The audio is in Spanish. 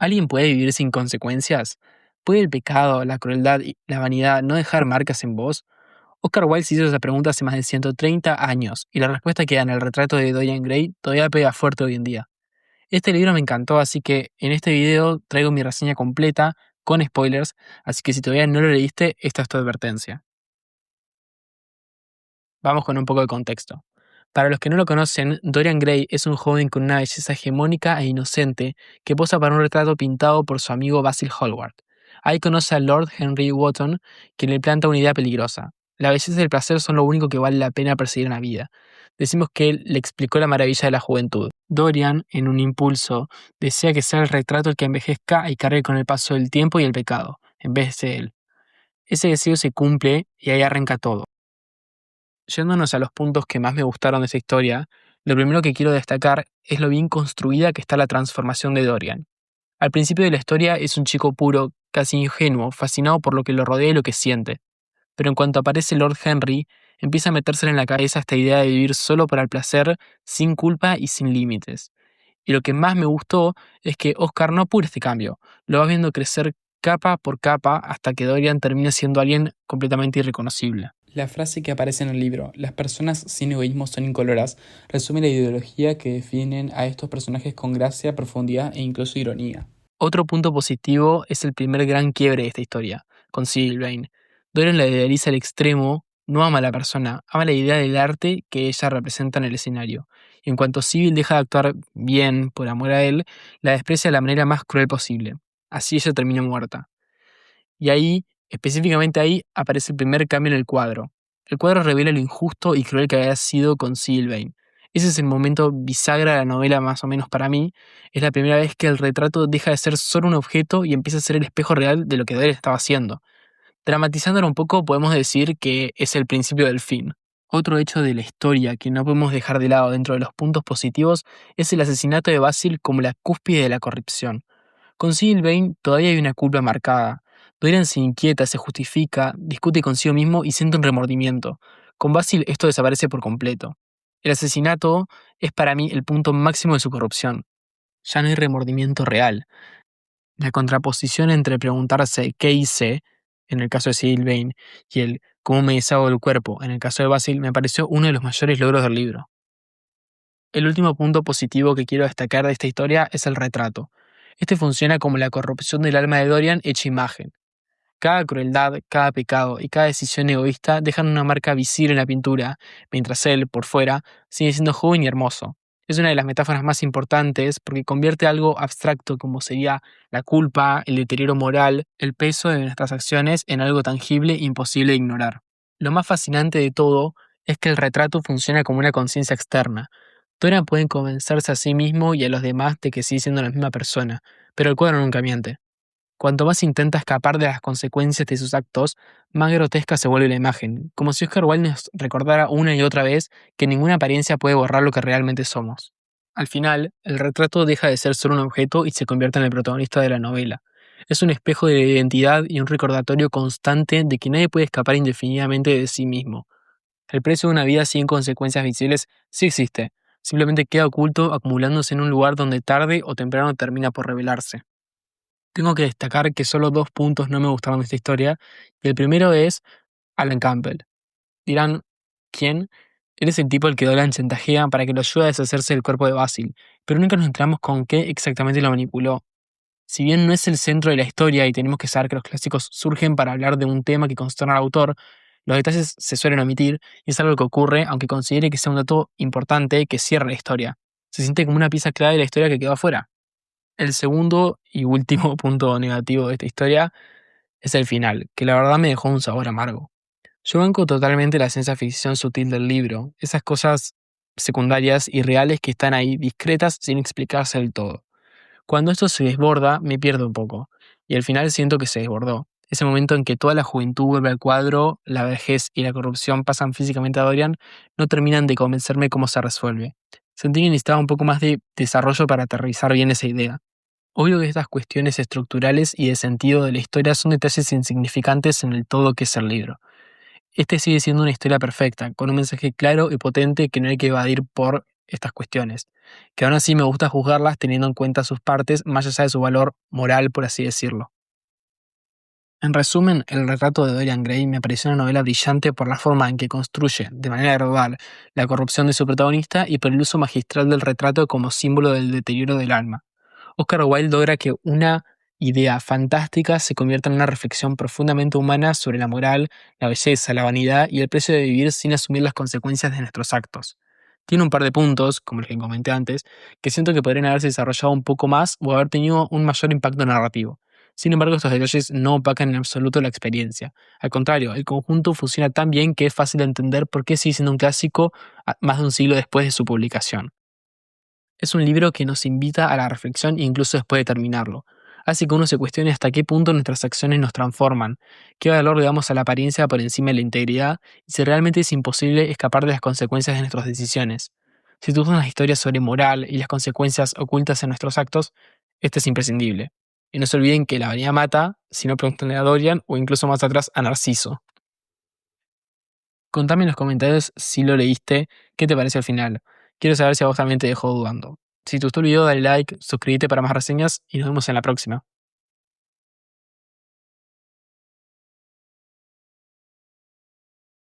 ¿Alguien puede vivir sin consecuencias? ¿Puede el pecado, la crueldad y la vanidad no dejar marcas en vos? Oscar Wilde se hizo esa pregunta hace más de 130 años, y la respuesta que da en el retrato de Dorian Gray todavía pega fuerte hoy en día. Este libro me encantó, así que en este video traigo mi reseña completa, con spoilers, así que si todavía no lo leíste, esta es tu advertencia. Vamos con un poco de contexto. Para los que no lo conocen, Dorian Gray es un joven con una belleza hegemónica e inocente que posa para un retrato pintado por su amigo Basil Hallward. Ahí conoce a Lord Henry Wotton, quien le planta una idea peligrosa. La belleza y el placer son lo único que vale la pena perseguir en la vida. Decimos que él le explicó la maravilla de la juventud. Dorian, en un impulso, desea que sea el retrato el que envejezca y cargue con el paso del tiempo y el pecado, en vez de él. Ese deseo se cumple y ahí arranca todo. Yéndonos a los puntos que más me gustaron de esta historia, lo primero que quiero destacar es lo bien construida que está la transformación de Dorian. Al principio de la historia es un chico puro, casi ingenuo, fascinado por lo que lo rodea y lo que siente. Pero en cuanto aparece Lord Henry, empieza a metérsele en la cabeza esta idea de vivir solo para el placer, sin culpa y sin límites. Y lo que más me gustó es que Oscar no apura este cambio, lo va viendo crecer capa por capa hasta que Dorian termina siendo alguien completamente irreconocible. La frase que aparece en el libro, "las personas sin egoísmo son incoloras", resume la ideología que definen a estos personajes con gracia, profundidad e incluso ironía. Otro punto positivo es el primer gran quiebre de esta historia, con Sybil Vane. Dorian la idealiza al extremo, no ama a la persona, ama la idea del arte que ella representa en el escenario. Y en cuanto Sybil deja de actuar bien por amor a él, la desprecia de la manera más cruel posible. Así ella termina muerta. Y ahí, específicamente ahí, aparece el primer cambio en el cuadro. El cuadro revela lo injusto y cruel que había sido con Sybil Vane. Ese es el momento bisagra de la novela, más o menos para mí. Es la primera vez que el retrato deja de ser solo un objeto y empieza a ser el espejo real de lo que Dorian estaba haciendo. Dramatizándolo un poco, podemos decir que es el principio del fin. Otro hecho de la historia que no podemos dejar de lado dentro de los puntos positivos es el asesinato de Basil como la cúspide de la corrupción. Con Sybil Vane todavía hay una culpa marcada. Dorian se inquieta, se justifica, discute consigo mismo y siente un remordimiento. Con Basil esto desaparece por completo. El asesinato es para mí el punto máximo de su corrupción. Ya no hay remordimiento real. La contraposición entre preguntarse qué hice, en el caso de Sybil Vane, y el cómo me deshago del cuerpo, en el caso de Basil, me pareció uno de los mayores logros del libro. El último punto positivo que quiero destacar de esta historia es el retrato. Este funciona como la corrupción del alma de Dorian hecha imagen. Cada crueldad, cada pecado y cada decisión egoísta dejan una marca visible en la pintura, mientras él, por fuera, sigue siendo joven y hermoso. Es una de las metáforas más importantes porque convierte algo abstracto como sería la culpa, el deterioro moral, el peso de nuestras acciones en algo tangible e imposible de ignorar. Lo más fascinante de todo es que el retrato funciona como una conciencia externa. Dorian puede convencerse a sí mismo y a los demás de que sigue siendo la misma persona, pero el cuadro nunca miente. Cuanto más intenta escapar de las consecuencias de sus actos, más grotesca se vuelve la imagen, como si Oscar Wilde nos recordara una y otra vez que ninguna apariencia puede borrar lo que realmente somos. Al final, el retrato deja de ser solo un objeto y se convierte en el protagonista de la novela. Es un espejo de la identidad y un recordatorio constante de que nadie puede escapar indefinidamente de sí mismo. El precio de una vida sin consecuencias visibles sí existe, simplemente queda oculto acumulándose en un lugar donde tarde o temprano termina por revelarse. Tengo que destacar que solo 2 puntos no me gustaron de esta historia, y el primero es Alan Campbell. Dirán, ¿quién? Él es el tipo al que Dolan chantajea para que lo ayude a deshacerse del cuerpo de Basil, pero nunca nos enteramos con qué exactamente lo manipuló. Si bien no es el centro de la historia y tenemos que saber que los clásicos surgen para hablar de un tema que consterna al autor, los detalles se suelen omitir y es algo que ocurre aunque considere que sea un dato importante que cierra la historia. Se siente como una pieza clave de la historia que quedó afuera. El segundo y último punto negativo de esta historia es el final, que la verdad me dejó un sabor amargo. Yo banco totalmente la ciencia ficción sutil del libro, esas cosas secundarias y reales que están ahí discretas sin explicarse del todo. Cuando esto se desborda, me pierdo un poco, y al final siento que se desbordó. Ese momento en que toda la juventud vuelve al cuadro, la vejez y la corrupción pasan físicamente a Dorian, no terminan de convencerme cómo se resuelve. Sentí que necesitaba un poco más de desarrollo para aterrizar bien esa idea. Obvio que estas cuestiones estructurales y de sentido de la historia son detalles insignificantes en el todo que es el libro. Este sigue siendo una historia perfecta, con un mensaje claro y potente que no hay que evadir por estas cuestiones, que aún así me gusta juzgarlas teniendo en cuenta sus partes más allá de su valor moral, por así decirlo. En resumen, El retrato de Dorian Gray me pareció una novela brillante por la forma en que construye, de manera gradual, la corrupción de su protagonista y por el uso magistral del retrato como símbolo del deterioro del alma. Oscar Wilde logra que una idea fantástica se convierta en una reflexión profundamente humana sobre la moral, la belleza, la vanidad y el precio de vivir sin asumir las consecuencias de nuestros actos. Tiene un par de puntos, como el que comenté antes, que siento que podrían haberse desarrollado un poco más o haber tenido un mayor impacto narrativo. Sin embargo, estos detalles no opacan en absoluto la experiencia. Al contrario, el conjunto funciona tan bien que es fácil de entender por qué sigue siendo un clásico más de un siglo después de su publicación. Es un libro que nos invita a la reflexión incluso después de terminarlo. Hace que uno se cuestione hasta qué punto nuestras acciones nos transforman, qué valor le damos a la apariencia por encima de la integridad y si realmente es imposible escapar de las consecuencias de nuestras decisiones. Si te gustan las historias sobre moral y las consecuencias ocultas en nuestros actos, este es imprescindible. Y no se olviden que la vanidad mata, si no pregúntenle a Dorian o incluso más atrás a Narciso. Contame en los comentarios si lo leíste, qué te pareció al final. Quiero saber si a vos también te dejó dudando. Si te gustó el video, dale like, suscríbete para más reseñas y nos vemos en la próxima.